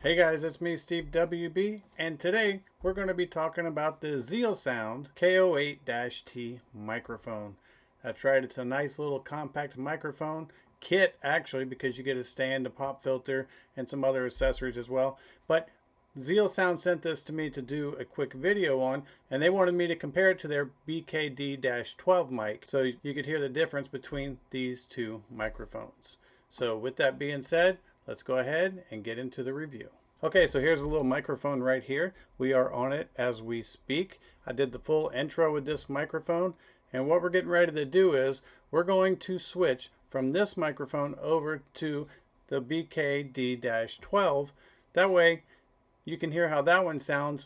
Hey guys, it's me, Steve WB, and today we're going to be talking about the ZealSound KO8-T microphone. That's right, it's a nice little compact microphone kit actually, because you get a stand, a pop filter, and some other accessories as well. But ZealSound sent this to me to do a quick video on, and they wanted me to compare it to their BKD-12 mic so you could hear the difference between these two microphones. So with that being said, let's go ahead and get into the review. Okay, so here's a little microphone right here. We are on it as we speak. I did the full intro with this microphone, and what we're getting ready to do is we're going to switch from this microphone over to the BKD-12. That way you can hear how that one sounds,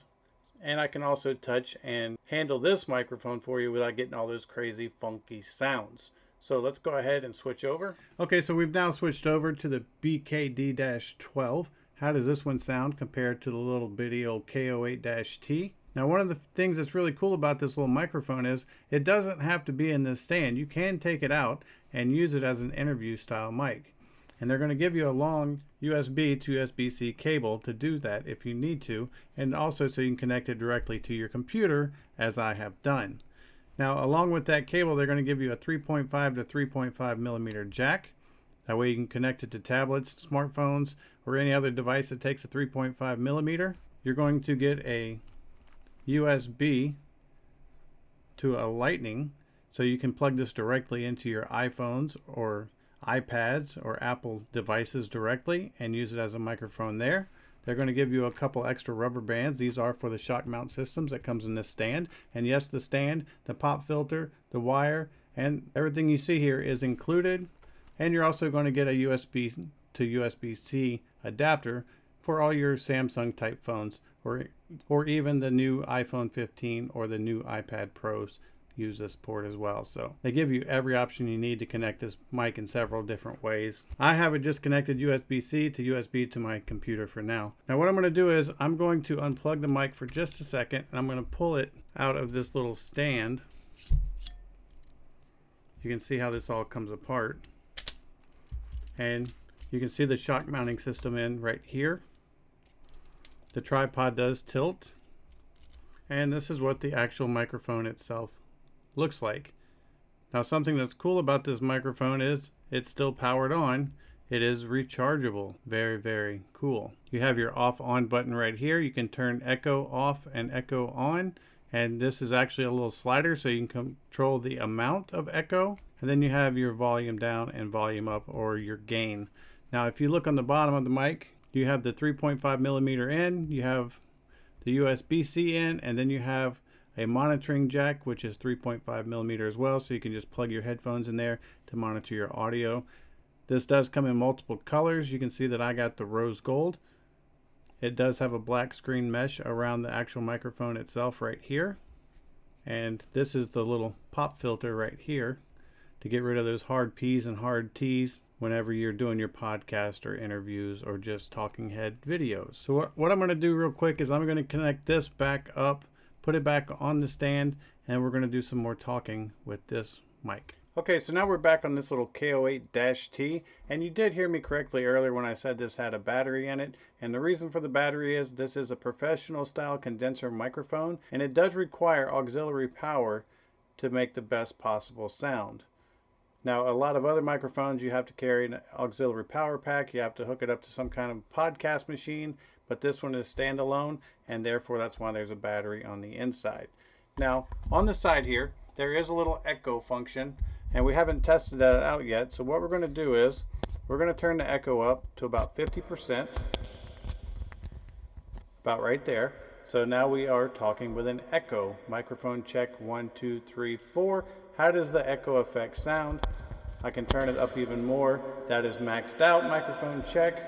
and I can also touch and handle this microphone for you without getting all those crazy funky sounds. So let's go ahead and switch over. Okay, so we've now switched over to the BKD-12. How does this one sound compared to the little bitty old KO8-T? Now, one of the things that's really cool about this little microphone is it doesn't have to be in this stand. You can take it out and use it as an interview style mic. And they're going to give you a long USB to USB-C cable to do that if you need to, and also so you can connect it directly to your computer, as I have done. Now, along with that cable, they're going to give you a 3.5 to 3.5 millimeter jack. That way you can connect it to tablets, smartphones, or any other device that takes a 3.5 millimeter. You're going to get a USB to a Lightning, so you can plug this directly into your iPhones or iPads or Apple devices directly and use it as a microphone there. They're going to give you a couple extra rubber bands. These are for the shock mount systems that comes in this stand. And yes, the stand, the pop filter, the wire, and everything you see here is included. And you're also going to get a USB to USB-C adapter for all your Samsung type phones, or even the new iPhone 15 or the new iPad Pros use this port as well. So they give you every option you need to connect this mic in several different ways. I have it just connected USB-C to USB to my computer for now. Now what I'm going to do is I'm going to unplug the mic for just a second, and I'm going to pull it out of this little stand. You can see how this all comes apart. And you can see the shock mounting system in right here. The tripod does tilt. And this is what the actual microphone itself looks like. Now, something that's cool about this microphone is it's still powered on. It is rechargeable. Very, very cool. You have your off on button right here. You can turn echo off and echo on. And this is actually a little slider, so you can control the amount of echo. And then you have your volume down and volume up, or your gain. Now, if you look on the bottom of the mic, you have the 3.5 millimeter in, you have the USB-C in, and then you have a monitoring jack, which is 3.5 millimeter as well, so you can just plug your headphones in there to monitor your audio. This does come in multiple colors. You can see that I got the rose gold. It does have a black screen mesh around the actual microphone itself right here. And this is the little pop filter right here to get rid of those hard P's and hard T's whenever you're doing your podcast or interviews or just talking head videos. So what I'm going to do real quick is I'm going to connect this back up, put it back on the stand, and we're going to do some more talking with this mic. Okay, so now we're back on this little KO8-T, and you did hear me correctly earlier when I said this had a battery in it, and the reason for the battery is this is a professional style condenser microphone, and it does require auxiliary power to make the best possible sound. Now, a lot of other microphones, you have to carry an auxiliary power pack, you have to hook it up to some kind of podcast machine, but this one is standalone, and therefore that's why there's a battery on the inside. Now, on the side here, there is a little echo function, and we haven't tested that out yet. So what we're going to do is we're going to turn the echo up to about 50%, about right there. So now we are talking with an echo. Microphone check 1 2 3 4. How does the echo effect sound? I can turn it up even more. That is maxed out. Microphone check.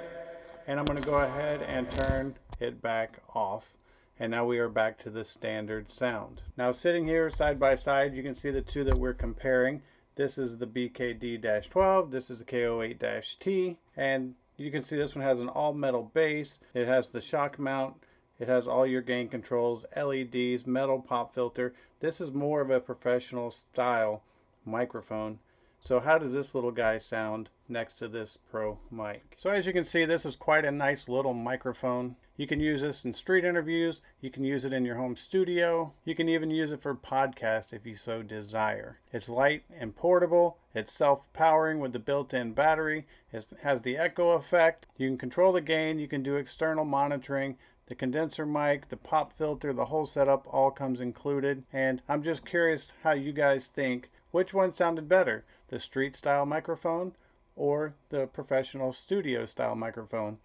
And I'm going to go ahead and turn it back off. And now we are back to the standard sound. Now, sitting here side by side, you can see the two that we're comparing. This is the BKD-12, this is the KO8-T, and you can see this one has an all-metal base. It has the shock mount, it has all your gain controls, LEDs, metal pop filter. This is more of a professional style microphone. So how does this little guy sound next to this Pro mic? So as you can see, this is quite a nice little microphone. You can use this in street interviews. You can use it in your home studio. You can even use it for podcasts if you so desire. It's light and portable. It's self-powering with the built-in battery. It has the echo effect. You can control the gain. You can do external monitoring. The condenser mic, the pop filter, the whole setup all comes included. And I'm just curious how you guys think which one sounded better, the street style microphone or the professional studio style microphone.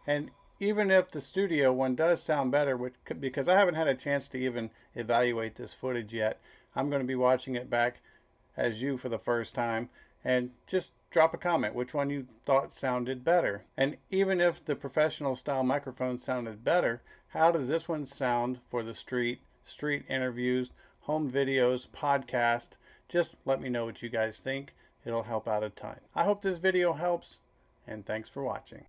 And even if the studio one does sound better, because I haven't had a chance to even evaluate this footage yet, I'm going to be watching it back as you for the first time, and just drop a comment which one you thought sounded better. And even if the professional style microphone sounded better, how does this one sound for the street interviews, home videos, podcast? Just let me know what you guys think. It'll help out a ton. I hope this video helps, and thanks for watching.